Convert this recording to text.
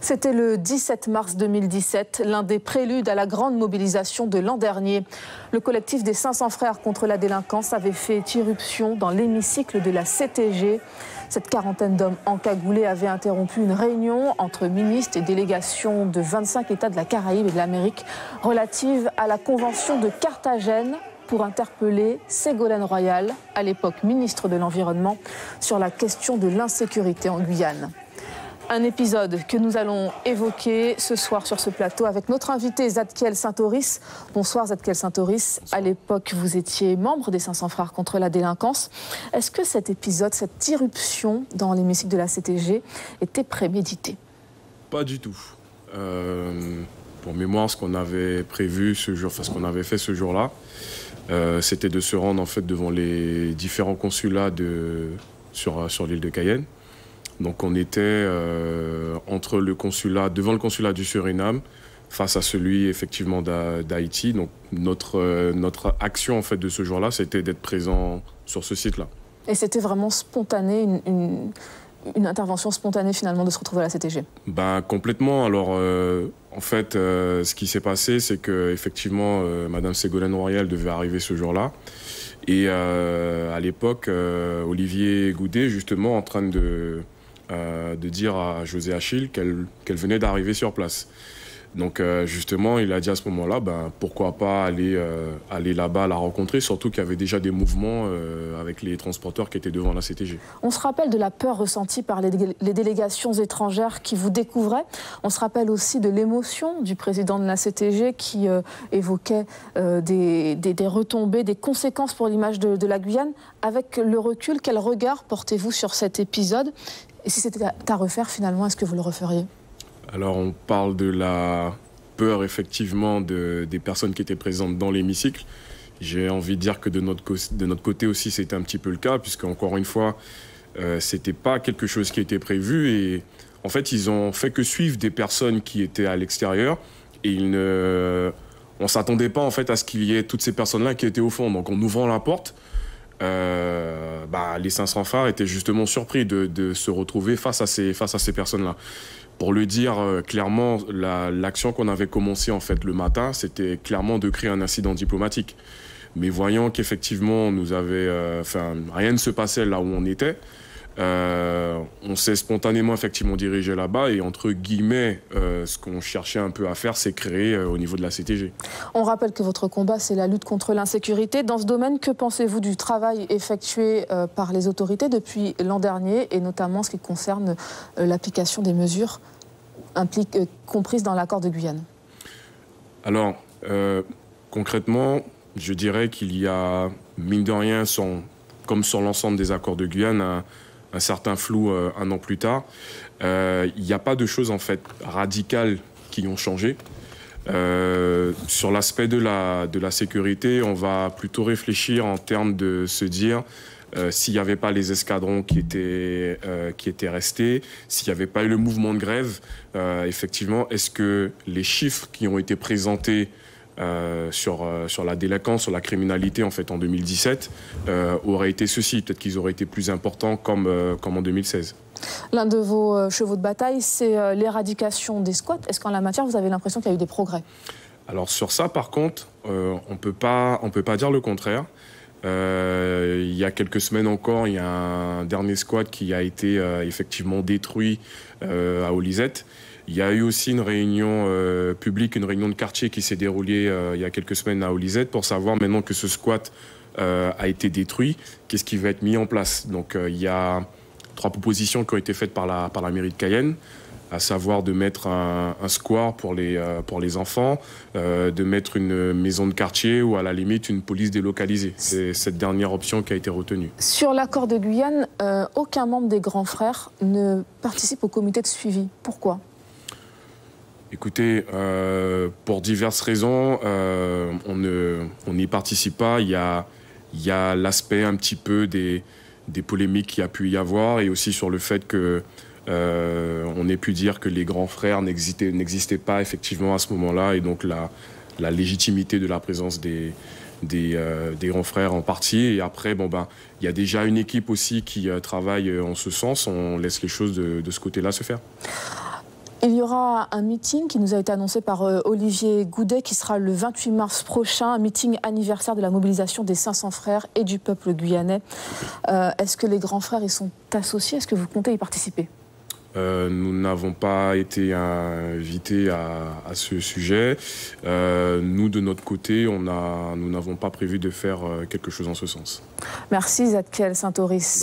C'était le 17 mars 2017, l'un des préludes à la grande mobilisation de l'an dernier. Le collectif des 500 frères contre la délinquance avait fait irruption dans l'hémicycle de la CTG. Cette quarantaine d'hommes encagoulés avait interrompu une réunion entre ministres et délégations de 25 États de la Caraïbe et de l'Amérique relative à la Convention de Carthagène pour interpeller Ségolène Royal, à l'époque ministre de l'Environnement, sur la question de l'insécurité en Guyane. Un épisode que nous allons évoquer ce soir sur ce plateau avec notre invité Zadkiel Saint-Oris. Bonsoir Zadkiel Saint-Oris. À l'époque, vous étiez membre des 500 frères contre la délinquance. Est-ce que cet épisode, cette irruption dans l'hémicycle de la CTG était prémédité? Pas du tout. Pour mémoire, ce qu'on avait prévu ce jour, enfin ce qu'on avait fait ce jour-là, c'était de se rendre en fait devant les différents consulats sur l'île de Cayenne. Donc on était devant le consulat du Suriname, face à celui effectivement d'Haïti. Donc notre action en fait de ce jour-là, c'était d'être présent sur ce site-là. Et c'était vraiment spontané, une intervention spontanée finalement de se retrouver à la CTG? Complètement. Alors en fait, ce qui s'est passé, c'est que effectivement, Madame Ségolène Royal devait arriver ce jour-là. Et à l'époque, Olivier Goudet, justement, en train de dire à José Achille qu'elle venait d'arriver sur place. Donc justement, il a dit à ce moment-là, pourquoi pas aller là-bas la rencontrer, surtout qu'il y avait déjà des mouvements avec les transporteurs qui étaient devant la CTG. On se rappelle de la peur ressentie par les délégations étrangères qui vous découvraient. On se rappelle aussi de l'émotion du président de la CTG qui évoquait des retombées, des conséquences pour l'image de la Guyane. Avec le recul, quel regard portez-vous sur cet épisode? Et si c'était à refaire, finalement, est-ce que vous le referiez? Alors, on parle de la peur, effectivement, des personnes qui étaient présentes dans l'hémicycle. J'ai envie de dire que de notre côté aussi, c'était un petit peu le cas, puisque, encore une fois, c'était pas quelque chose qui était prévu. Et en fait, ils ont fait que suivre des personnes qui étaient à l'extérieur. Et on ne s'attendait pas, en fait, à ce qu'il y ait toutes ces personnes-là qui étaient au fond. Donc, en ouvrant la porte, les 500 frères étaient justement surpris de se retrouver face à ces personnes-là. Pour le dire clairement, l'action qu'on avait commencée en fait le matin, c'était clairement de créer un incident diplomatique. Mais voyant qu'effectivement, rien ne se passait là où on était, on s'est spontanément effectivement dirigé là-bas et entre guillemets, ce qu'on cherchait un peu à faire, c'est créer au niveau de la CTG. On rappelle que votre combat, c'est la lutte contre l'insécurité. Dans ce domaine, que pensez-vous du travail effectué par les autorités depuis l'an dernier et notamment ce qui concerne l'application des mesures comprises dans l'accord de Guyane? Alors, concrètement, je dirais qu'il y a, mine de rien, comme sur l'ensemble des accords de Guyane, un certain flou un an plus tard. Il n'y a pas de choses en fait radicales qui ont changé. Sur l'aspect de la sécurité, on va plutôt réfléchir en termes de se dire s'il n'y avait pas les escadrons qui étaient restés, s'il n'y avait pas eu le mouvement de grève, effectivement, est-ce que les chiffres qui ont été présentés sur la délinquance, sur la criminalité en fait en 2017 auraient été ceux-ci. Peut-être qu'ils auraient été plus importants comme en 2016. L'un de vos chevaux de bataille, c'est l'éradication des squats. Est-ce qu'en la matière, vous avez l'impression qu'il y a eu des progrès? Alors sur ça, par contre, on peut pas dire le contraire. Il y a quelques semaines encore, il y a un dernier squat qui a été effectivement détruit à Olizette. Il y a eu aussi une réunion publique, une réunion de quartier qui s'est déroulée il y a quelques semaines à Olizette pour savoir maintenant que ce squat a été détruit, qu'est-ce qui va être mis en place. Donc il y a 3 propositions qui ont été faites par la mairie de Cayenne, à savoir de mettre un square pour les enfants, de mettre une maison de quartier ou à la limite une police délocalisée. C'est cette dernière option qui a été retenue. Sur l'accord de Guyane, aucun membre des grands frères ne participe au comité de suivi. Pourquoi ? Écoutez, pour diverses raisons, on n'y participe pas. Il y a l'aspect un petit peu des polémiques qu'il y a pu y avoir et aussi sur le fait que on ait pu dire que les grands frères n'existaient pas effectivement à ce moment-là et donc la légitimité de la présence des grands frères en partie. Et après, il y a déjà une équipe aussi qui travaille en ce sens. On laisse les choses de ce côté-là se faire. Il y aura un meeting qui nous a été annoncé par Olivier Goudet qui sera le 28 mars prochain, un meeting anniversaire de la mobilisation des 500 frères et du peuple guyanais. Est-ce que les grands frères y sont associés? Est-ce que vous comptez y participer? Nous n'avons pas été invités à ce sujet. Nous, de notre côté, nous n'avons pas prévu de faire quelque chose en ce sens. Merci Zadkiel Saint-Oris.